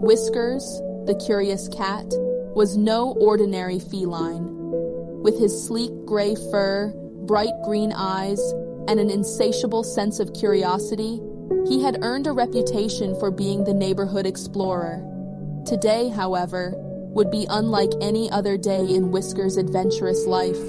Whiskers, the curious cat, was no ordinary feline. With his sleek gray fur, bright green eyes, and an insatiable sense of curiosity, he had earned a reputation for being the neighborhood explorer. Today, however, would be unlike any other day in Whiskers' adventurous life.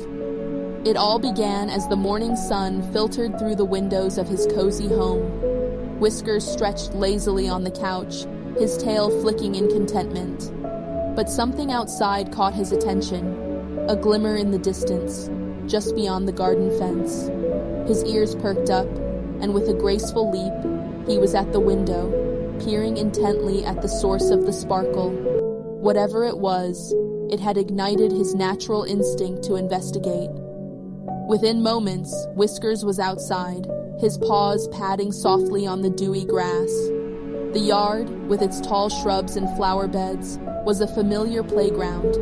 It all began as the morning sun filtered through the windows of his cozy home. Whiskers stretched lazily on the couch, his tail flicking in contentment. But something outside caught his attention, a glimmer in the distance, just beyond the garden fence. His ears perked up, and with a graceful leap, he was at the window, peering intently at the source of the sparkle. Whatever it was, it had ignited his natural instinct to investigate. Within moments, Whiskers was outside, his paws padding softly on the dewy grass. The yard, with its tall shrubs and flower beds, was a familiar playground,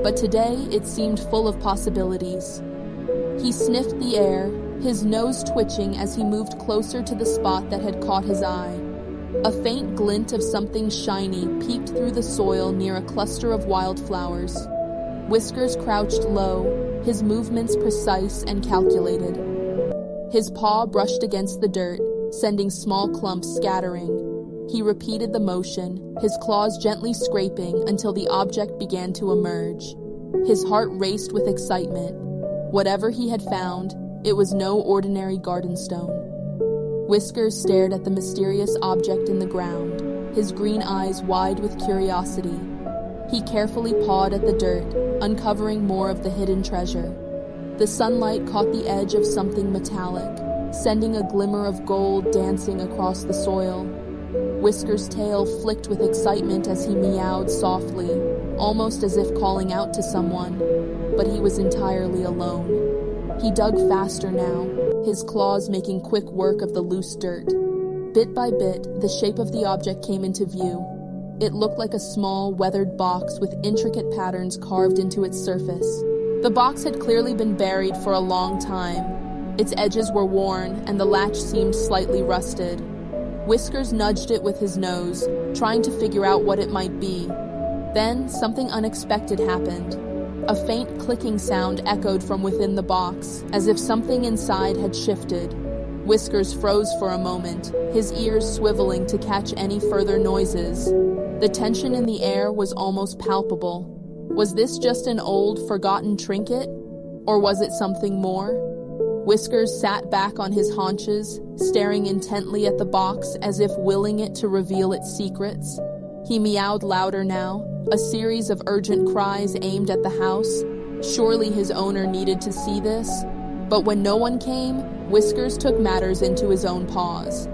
but today it seemed full of possibilities. He sniffed the air, his nose twitching as he moved closer to the spot that had caught his eye. A faint glint of something shiny peeked through the soil near a cluster of wildflowers. Whiskers crouched low, his movements precise and calculated. His paw brushed against the dirt, sending small clumps scattering. He repeated the motion, his claws gently scraping until the object began to emerge. His heart raced with excitement. Whatever he had found, it was no ordinary garden stone. Whiskers stared at the mysterious object in the ground, his green eyes wide with curiosity. He carefully pawed at the dirt, uncovering more of the hidden treasure. The sunlight caught the edge of something metallic, sending a glimmer of gold dancing across the soil. Whiskers' tail flicked with excitement as he meowed softly, almost as if calling out to someone, but he was entirely alone. He dug faster now, his claws making quick work of the loose dirt. Bit by bit, the shape of the object came into view. It looked like a small, weathered box with intricate patterns carved into its surface. The box had clearly been buried for a long time. Its edges were worn, and the latch seemed slightly rusted. Whiskers nudged it with his nose, trying to figure out what it might be. Then, something unexpected happened. A faint clicking sound echoed from within the box, as if something inside had shifted. Whiskers froze for a moment, his ears swiveling to catch any further noises. The tension in the air was almost palpable. Was this just an old, forgotten trinket? Or was it something more? Whiskers sat back on his haunches, staring intently at the box as if willing it to reveal its secrets. He meowed louder now, a series of urgent cries aimed at the house. Surely his owner needed to see this. But when no one came, Whiskers took matters into his own paws.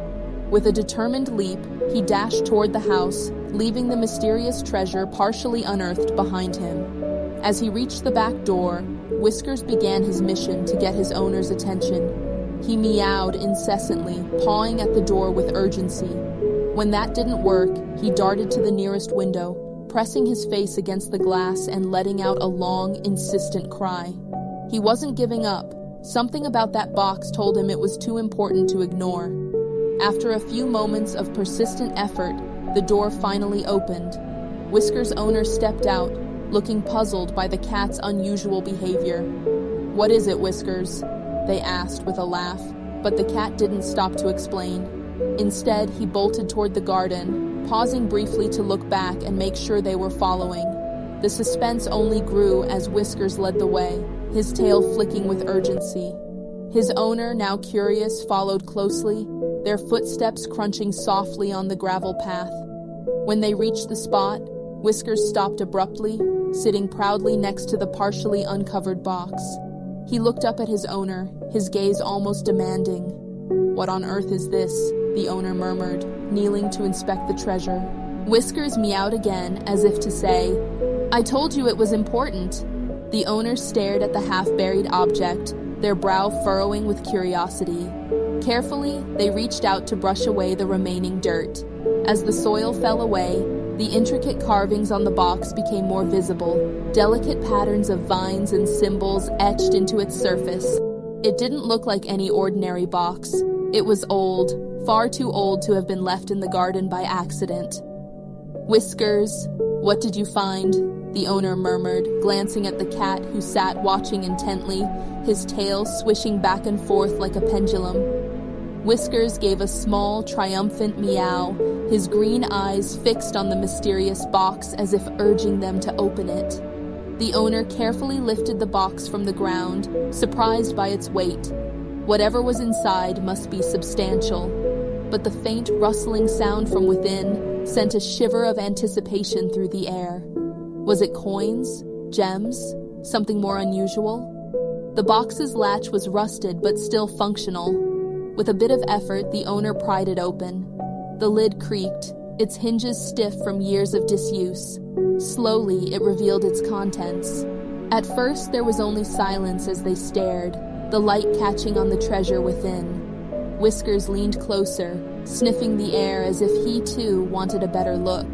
With a determined leap, he dashed toward the house, leaving the mysterious treasure partially unearthed behind him. As he reached the back door, Whiskers began his mission to get his owner's attention. He meowed incessantly, pawing at the door with urgency. When that didn't work, he darted to the nearest window, pressing his face against the glass and letting out a long, insistent cry. He wasn't giving up. Something about that box told him it was too important to ignore. After a few moments of persistent effort, the door finally opened. Whiskers' owner stepped out, looking puzzled by the cat's unusual behavior. "What is it, Whiskers?" they asked with a laugh, but the cat didn't stop to explain. Instead, he bolted toward the garden, pausing briefly to look back and make sure they were following. The suspense only grew as Whiskers led the way, his tail flicking with urgency. His owner, now curious, followed closely, their footsteps crunching softly on the gravel path. When they reached the spot, Whiskers stopped abruptly, sitting proudly next to the partially uncovered box. He looked up at his owner, his gaze almost demanding. "What on earth is this?" the owner murmured, kneeling to inspect the treasure. Whiskers meowed again, as if to say, "I told you it was important." The owner stared at the half-buried object, their brow furrowing with curiosity. Carefully, they reached out to brush away the remaining dirt. As the soil fell away, the intricate carvings on the box became more visible, delicate patterns of vines and symbols etched into its surface. It didn't look like any ordinary box. It was old, far too old to have been left in the garden by accident. Whiskers, what did you find? The owner murmured, glancing at the cat who sat watching intently, his tail swishing back and forth like a pendulum. Whiskers gave a small, triumphant meow, his green eyes fixed on the mysterious box as if urging them to open it. The owner carefully lifted the box from the ground, surprised by its weight. Whatever was inside must be substantial, but the faint rustling sound from within sent a shiver of anticipation through the air. Was it coins? Gems? Something more unusual? The box's latch was rusted but still functional. With a bit of effort, the owner pried it open. The lid creaked, its hinges stiff from years of disuse. Slowly, it revealed its contents. At first, there was only silence as they stared, the light catching on the treasure within. Whiskers leaned closer, sniffing the air as if he too wanted a better look.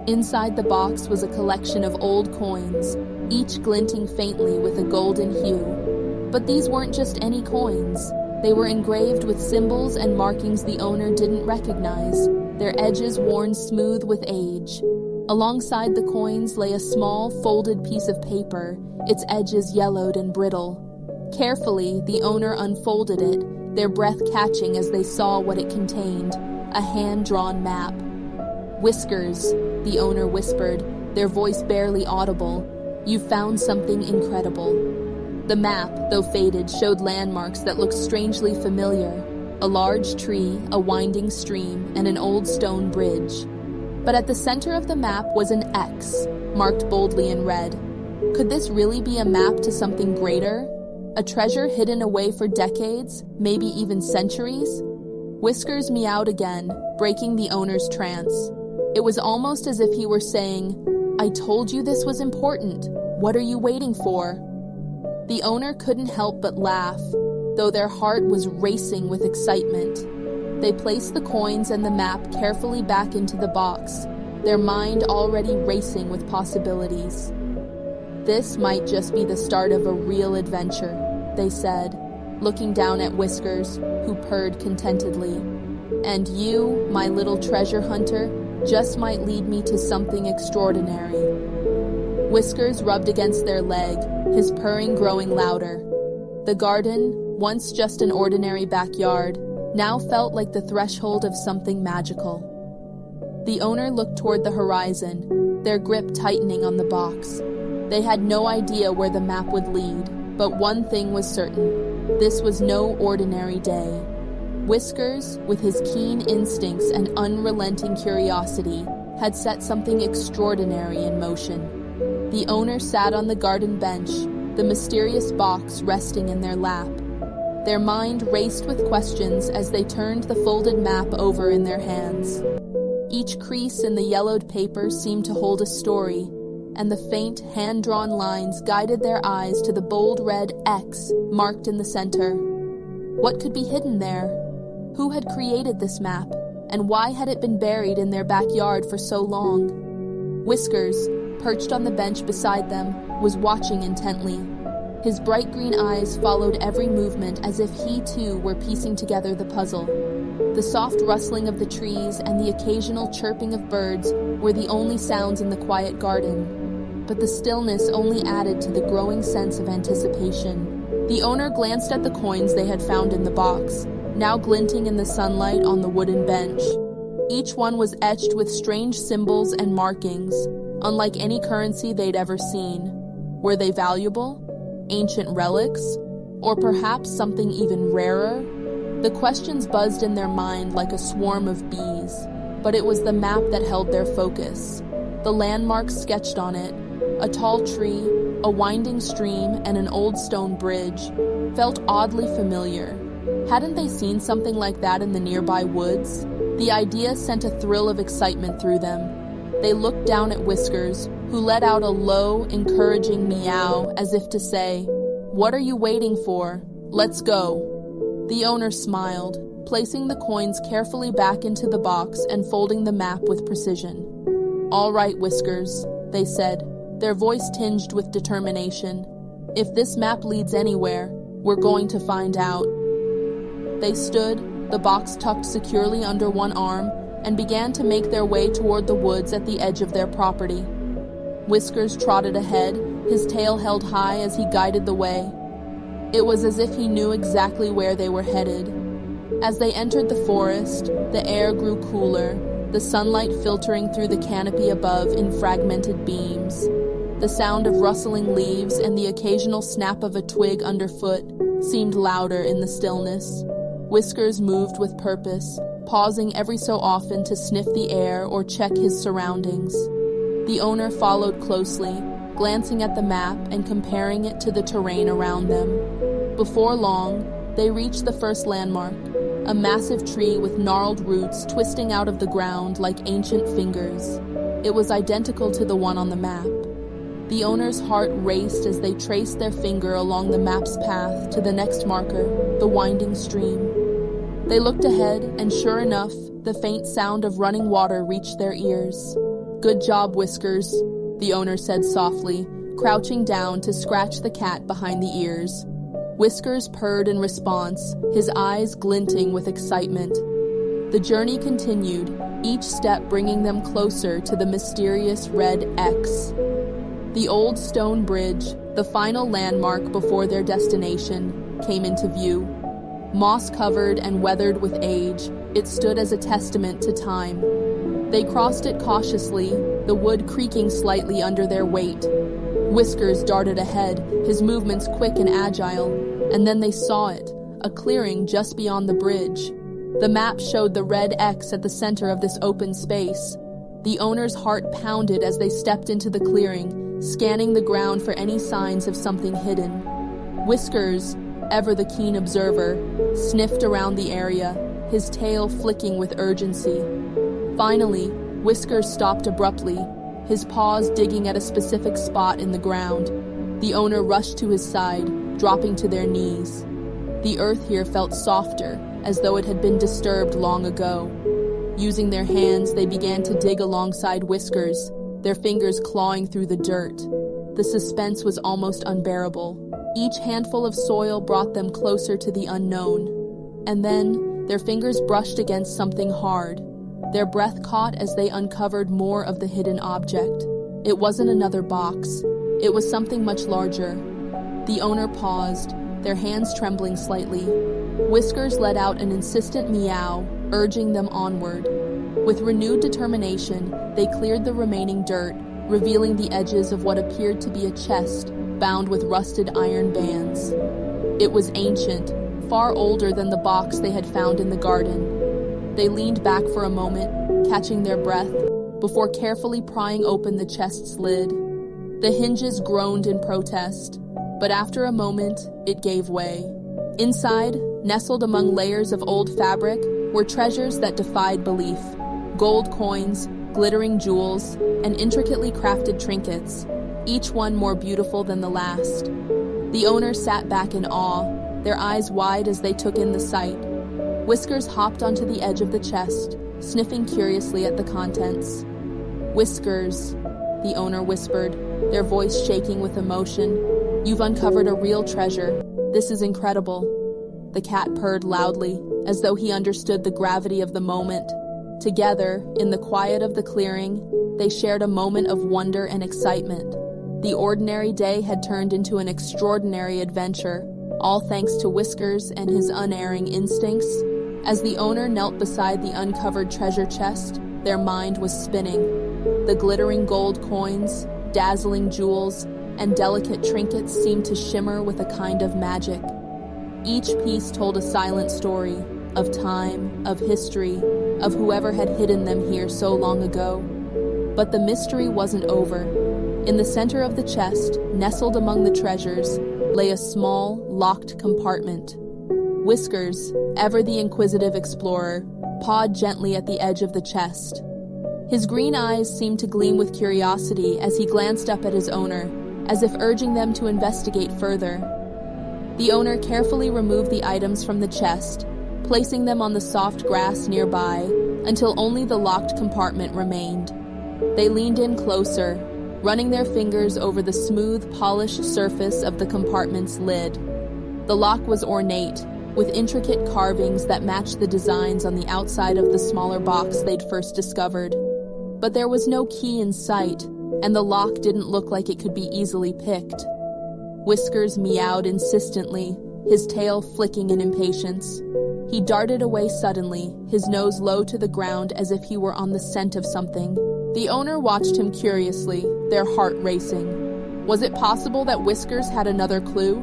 Inside the box was a collection of old coins, each glinting faintly with a golden hue. But these weren't just any coins. They were engraved with symbols and markings the owner didn't recognize, their edges worn smooth with age. Alongside the coins lay a small, folded piece of paper, its edges yellowed and brittle. Carefully, the owner unfolded it, their breath catching as they saw what it contained, a hand-drawn map. "Whiskers," the owner whispered, their voice barely audible, "you found something incredible." The map, though faded, showed landmarks that looked strangely familiar. A large tree, a winding stream, and an old stone bridge. But at the center of the map was an X, marked boldly in red. Could this really be a map to something greater? A treasure hidden away for decades, maybe even centuries? Whiskers meowed again, breaking the owner's trance. It was almost as if he were saying, "I told you this was important. What are you waiting for?" The owner couldn't help but laugh, though their heart was racing with excitement. They placed the coins and the map carefully back into the box, their mind already racing with possibilities. "This might just be the start of a real adventure," they said, looking down at Whiskers, who purred contentedly. "And you, my little treasure hunter, just might lead me to something extraordinary." Whiskers rubbed against their leg, his purring growing louder. The garden, once just an ordinary backyard, now felt like the threshold of something magical. The owner looked toward the horizon, their grip tightening on the box. They had no idea where the map would lead, but one thing was certain: this was no ordinary day. Whiskers, with his keen instincts and unrelenting curiosity, had set something extraordinary in motion. The owner sat on the garden bench, the mysterious box resting in their lap. Their mind raced with questions as they turned the folded map over in their hands. Each crease in the yellowed paper seemed to hold a story, and the faint, hand-drawn lines guided their eyes to the bold red X marked in the center. What could be hidden there? Who had created this map, and why had it been buried in their backyard for so long? Whiskers, perched on the bench beside them, was watching intently. His bright green eyes followed every movement as if he too were piecing together the puzzle. The soft rustling of the trees and the occasional chirping of birds were the only sounds in the quiet garden, but the stillness only added to the growing sense of anticipation. The owner glanced at the coins they had found in the box, now glinting in the sunlight on the wooden bench. Each one was etched with strange symbols and markings, unlike any currency they'd ever seen. Were they valuable? Ancient relics? Or perhaps something even rarer? The questions buzzed in their mind like a swarm of bees, but it was the map that held their focus. The landmarks sketched on it, a tall tree, a winding stream, and an old stone bridge, felt oddly familiar. Hadn't they seen something like that in the nearby woods? The idea sent a thrill of excitement through them. They looked down at Whiskers, who let out a low, encouraging meow as if to say, "What are you waiting for? Let's go." The owner smiled, placing the coins carefully back into the box and folding the map with precision. "All right, Whiskers," they said, their voice tinged with determination. "If this map leads anywhere, we're going to find out." They stood, the box tucked securely under one arm, and began to make their way toward the woods at the edge of their property. Whiskers trotted ahead, his tail held high as he guided the way. It was as if he knew exactly where they were headed. As they entered the forest, the air grew cooler, the sunlight filtering through the canopy above in fragmented beams. The sound of rustling leaves and the occasional snap of a twig underfoot seemed louder in the stillness. Whiskers moved with purpose, pausing every so often to sniff the air or check his surroundings. The owner followed closely, glancing at the map and comparing it to the terrain around them. Before long, they reached the first landmark, a massive tree with gnarled roots twisting out of the ground like ancient fingers. It was identical to the one on the map. The owner's heart raced as they traced their finger along the map's path to the next marker, the winding stream. They looked ahead, and sure enough, the faint sound of running water reached their ears. "Good job, Whiskers," the owner said softly, crouching down to scratch the cat behind the ears. Whiskers purred in response, his eyes glinting with excitement. The journey continued, each step bringing them closer to the mysterious red X. The old stone bridge, the final landmark before their destination, came into view. Moss-covered and weathered with age, it stood as a testament to time. They crossed it cautiously, the wood creaking slightly under their weight. Whiskers darted ahead, his movements quick and agile, and then they saw it, a clearing just beyond the bridge. The map showed the red X at the center of this open space. The owner's heart pounded as they stepped into the clearing, scanning the ground for any signs of something hidden. Whiskers, ever the keen observer, sniffed around the area, his tail flicking with urgency. Finally, Whiskers stopped abruptly, his paws digging at a specific spot in the ground. The owner rushed to his side, dropping to their knees. The earth here felt softer, as though it had been disturbed long ago. Using their hands, they began to dig alongside Whiskers, their fingers clawing through the dirt. The suspense was almost unbearable. Each handful of soil brought them closer to the unknown. And then, their fingers brushed against something hard. Their breath caught as they uncovered more of the hidden object. It wasn't another box. It was something much larger. The owner paused, their hands trembling slightly. Whiskers let out an insistent meow, urging them onward. With renewed determination, they cleared the remaining dirt, revealing the edges of what appeared to be a chest bound with rusted iron bands. It was ancient, far older than the box they had found in the garden. They leaned back for a moment, catching their breath, before carefully prying open the chest's lid. The hinges groaned in protest, but after a moment, it gave way. Inside, nestled among layers of old fabric, were treasures that defied belief. Gold coins, glittering jewels, and intricately crafted trinkets, each one more beautiful than the last. The owner sat back in awe, their eyes wide as they took in the sight. Whiskers hopped onto the edge of the chest, sniffing curiously at the contents. "Whiskers," the owner whispered, their voice shaking with emotion. "You've uncovered a real treasure. This is incredible." The cat purred loudly, as though he understood the gravity of the moment. Together, in the quiet of the clearing, they shared a moment of wonder and excitement. The ordinary day had turned into an extraordinary adventure, all thanks to Whiskers and his unerring instincts. As the owner knelt beside the uncovered treasure chest, their mind was spinning. The glittering gold coins, dazzling jewels, and delicate trinkets seemed to shimmer with a kind of magic. Each piece told a silent story, of time, of history, of whoever had hidden them here so long ago. But the mystery wasn't over. In the center of the chest, nestled among the treasures, lay a small, locked compartment. Whiskers, ever the inquisitive explorer, pawed gently at the edge of the chest. His green eyes seemed to gleam with curiosity as he glanced up at his owner, as if urging them to investigate further. The owner carefully removed the items from the chest, placing them on the soft grass nearby, until only the locked compartment remained. They leaned in closer, running their fingers over the smooth, polished surface of the compartment's lid. The lock was ornate, with intricate carvings that matched the designs on the outside of the smaller box they'd first discovered. But there was no key in sight, and the lock didn't look like it could be easily picked. Whiskers meowed insistently, his tail flicking in impatience. He darted away suddenly, his nose low to the ground as if he were on the scent of something. The owner watched him curiously, their heart racing. Was it possible that Whiskers had another clue?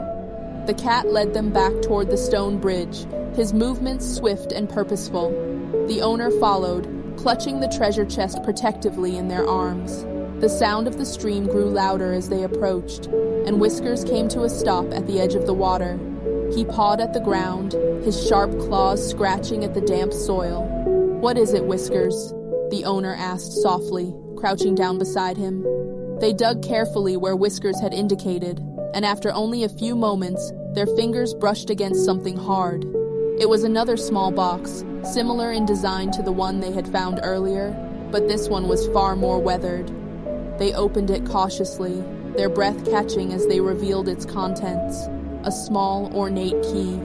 The cat led them back toward the stone bridge, his movements swift and purposeful. The owner followed, clutching the treasure chest protectively in their arms. The sound of the stream grew louder as they approached, and Whiskers came to a stop at the edge of the water. He pawed at the ground, his sharp claws scratching at the damp soil. "What is it, Whiskers?" the owner asked softly, crouching down beside him. They dug carefully where Whiskers had indicated, and after only a few moments, their fingers brushed against something hard. It was another small box, similar in design to the one they had found earlier, but this one was far more weathered. They opened it cautiously, their breath catching as they revealed its contents. A small, ornate key.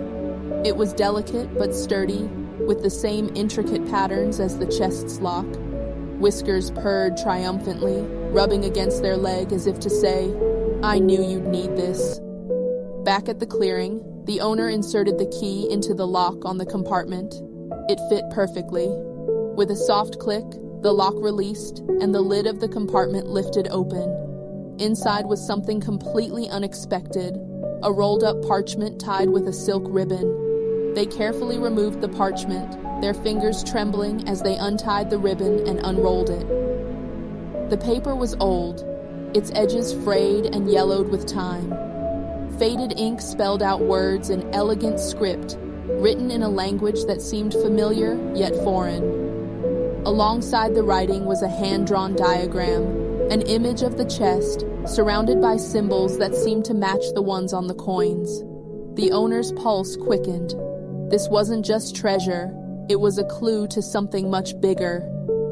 It was delicate but sturdy, with the same intricate patterns as the chest's lock. Whiskers purred triumphantly, rubbing against their leg as if to say, "I knew you'd need this." Back at the clearing, the owner inserted the key into the lock on the compartment. It fit perfectly. With a soft click, the lock released, and the lid of the compartment lifted open. Inside was something completely unexpected, a rolled-up parchment tied with a silk ribbon. They carefully removed the parchment, their fingers trembling as they untied the ribbon and unrolled it. The paper was old, its edges frayed and yellowed with time. Faded ink spelled out words in elegant script, written in a language that seemed familiar yet foreign. Alongside the writing was a hand-drawn diagram, an image of the chest, surrounded by symbols that seemed to match the ones on the coins. The owner's pulse quickened. This wasn't just treasure, it was a clue to something much bigger.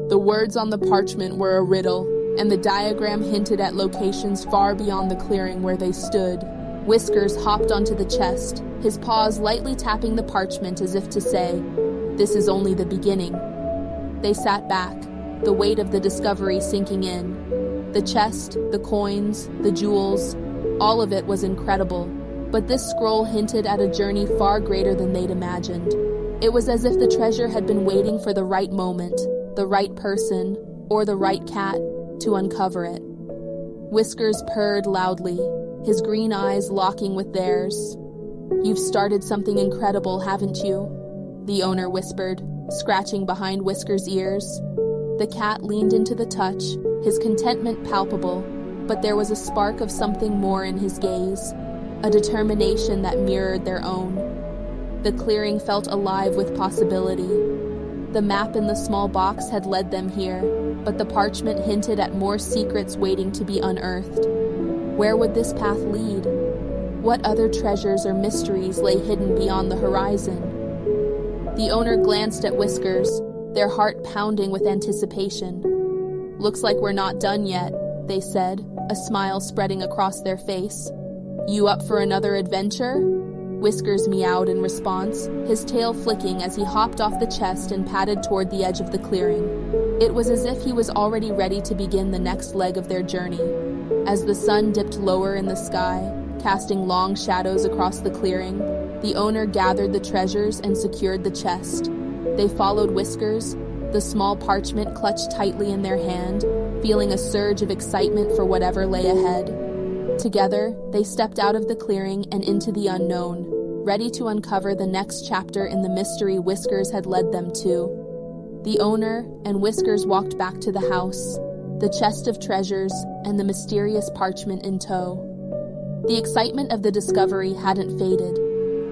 The words on the parchment were a riddle, and the diagram hinted at locations far beyond the clearing where they stood. Whiskers hopped onto the chest, his paws lightly tapping the parchment as if to say, "This is only the beginning." They sat back, the weight of the discovery sinking in. The chest, the coins, the jewels, all of it was incredible, but this scroll hinted at a journey far greater than they'd imagined. It was as if the treasure had been waiting for the right moment, the right person, or the right cat to uncover it. Whiskers purred loudly, his green eyes locking with theirs. "You've started something incredible, haven't you?" the owner whispered, scratching behind Whiskers' ears. The cat leaned into the touch, his contentment palpable, but there was a spark of something more in his gaze, a determination that mirrored their own. The clearing felt alive with possibility. The map in the small box had led them here, but the parchment hinted at more secrets waiting to be unearthed. Where would this path lead? What other treasures or mysteries lay hidden beyond the horizon? The owner glanced at Whiskers, their heart pounding with anticipation. "Looks like we're not done yet," they said, a smile spreading across their face. "You up for another adventure?" Whiskers meowed in response, his tail flicking as he hopped off the chest and padded toward the edge of the clearing. It was as if he was already ready to begin the next leg of their journey. As the sun dipped lower in the sky, casting long shadows across the clearing, the owner gathered the treasures and secured the chest. They followed Whiskers, the small parchment clutched tightly in their hand, feeling a surge of excitement for whatever lay ahead. Together, they stepped out of the clearing and into the unknown, ready to uncover the next chapter in the mystery Whiskers had led them to. The owner and Whiskers walked back to the house, the chest of treasures and the mysterious parchment in tow. The excitement of the discovery hadn't faded.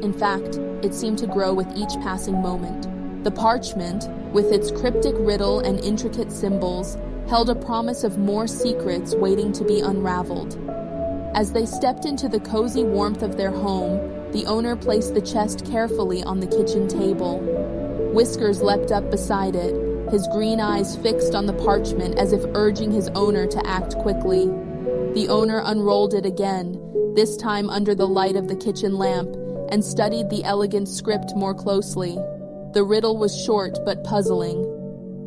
In fact, it seemed to grow with each passing moment. The parchment, with its cryptic riddle and intricate symbols, held a promise of more secrets waiting to be unraveled. As they stepped into the cozy warmth of their home, the owner placed the chest carefully on the kitchen table. Whiskers leapt up beside it, his green eyes fixed on the parchment as if urging his owner to act quickly. The owner unrolled it again, this time under the light of the kitchen lamp, and studied the elegant script more closely. The riddle was short but puzzling.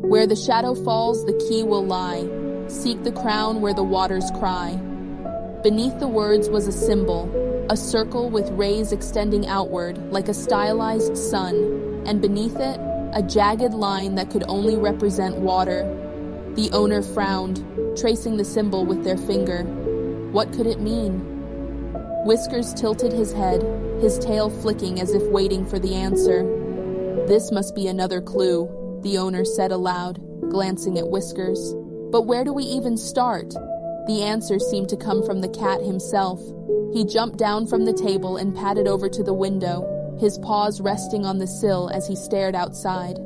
Where the shadow falls, the key will lie. Seek the crown where the waters cry. Beneath the words was a symbol, a circle with rays extending outward like a stylized sun, and beneath it, a jagged line that could only represent water. The owner frowned, tracing the symbol with their finger. What could it mean? Whiskers tilted his head, his tail flicking as if waiting for the answer. This must be another clue, the owner said aloud, glancing at Whiskers. But where do we even start? The answer seemed to come from the cat himself. He jumped down from the table and padded over to the window, his paws resting on the sill as he stared outside.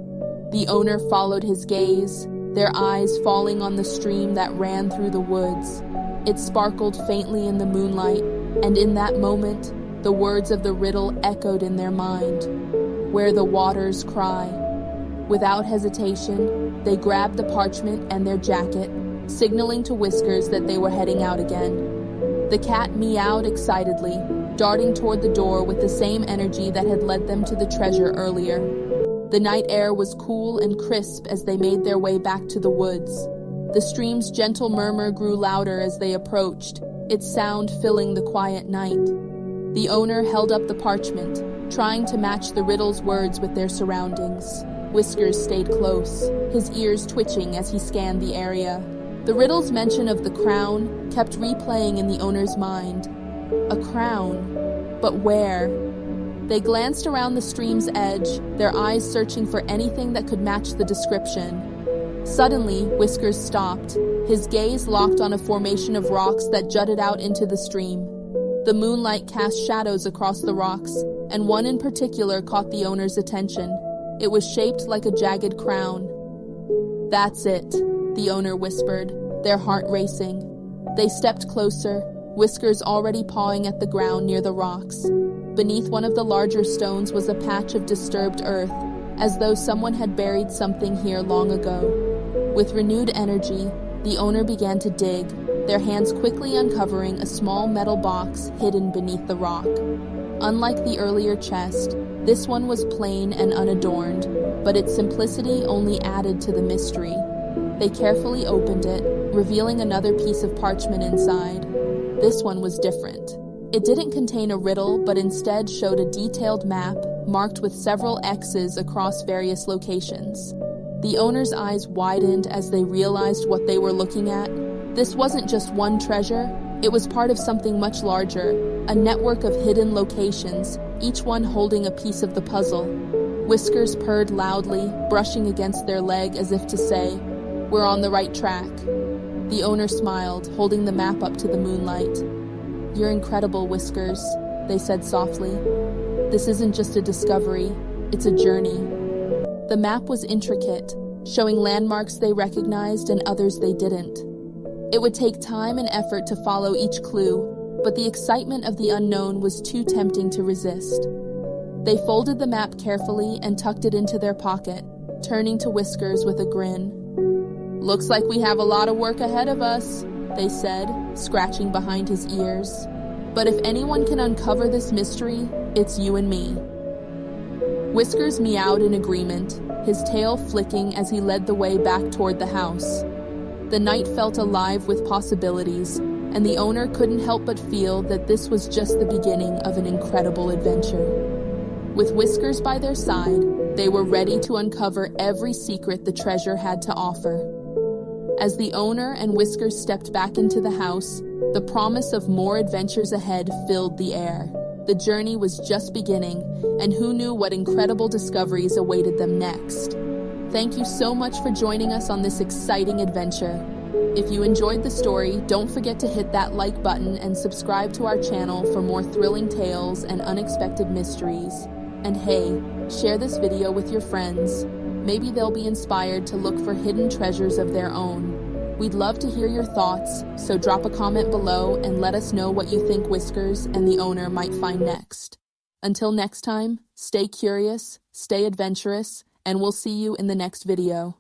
The owner followed his gaze, their eyes falling on the stream that ran through the woods. It sparkled faintly in the moonlight, and in that moment, the words of the riddle echoed in their mind. Where the waters cry. Without hesitation, they grabbed the parchment and their jacket, signaling to Whiskers that they were heading out again. The cat meowed excitedly, darting toward the door with the same energy that had led them to the treasure earlier. The night air was cool and crisp as they made their way back to the woods. The stream's gentle murmur grew louder as they approached, its sound filling the quiet night. The owner held up the parchment, trying to match the riddle's words with their surroundings. Whiskers stayed close, his ears twitching as he scanned the area. The riddle's mention of the crown kept replaying in the owner's mind. A crown, but where? They glanced around the stream's edge, their eyes searching for anything that could match the description. Suddenly, Whiskers stopped, his gaze locked on a formation of rocks that jutted out into the stream. The moonlight cast shadows across the rocks, and one in particular caught the owner's attention. It was shaped like a jagged crown. "That's it," the owner whispered, their heart racing. They stepped closer, Whiskers already pawing at the ground near the rocks. Beneath one of the larger stones was a patch of disturbed earth, as though someone had buried something here long ago. With renewed energy, the owner began to dig, their hands quickly uncovering a small metal box hidden beneath the rock. Unlike the earlier chest, this one was plain and unadorned, but its simplicity only added to the mystery. They carefully opened it, revealing another piece of parchment inside. This one was different. It didn't contain a riddle, but instead showed a detailed map marked with several X's across various locations. The owner's eyes widened as they realized what they were looking at. This wasn't just one treasure, it was part of something much larger, a network of hidden locations, each one holding a piece of the puzzle. Whiskers purred loudly, brushing against their leg as if to say, "We're on the right track." The owner smiled, holding the map up to the moonlight. "You're incredible, Whiskers," they said softly. "This isn't just a discovery, it's a journey." The map was intricate, showing landmarks they recognized and others they didn't. It would take time and effort to follow each clue, but the excitement of the unknown was too tempting to resist. They folded the map carefully and tucked it into their pocket, turning to Whiskers with a grin. "Looks like we have a lot of work ahead of us," they said, scratching behind his ears. "But if anyone can uncover this mystery, it's you and me." Whiskers meowed in agreement, his tail flicking as he led the way back toward the house. The night felt alive with possibilities, and the owner couldn't help but feel that this was just the beginning of an incredible adventure. With Whiskers by their side, they were ready to uncover every secret the treasure had to offer. As the owner and Whiskers stepped back into the house, the promise of more adventures ahead filled the air. The journey was just beginning, and who knew what incredible discoveries awaited them next. Thank you so much for joining us on this exciting adventure. If you enjoyed the story, don't forget to hit that like button and subscribe to our channel for more thrilling tales and unexpected mysteries. And hey, share this video with your friends. Maybe they'll be inspired to look for hidden treasures of their own. We'd love to hear your thoughts, so drop a comment below and let us know what you think Whiskers and the owner might find next. Until next time, stay curious, stay adventurous, and we'll see you in the next video.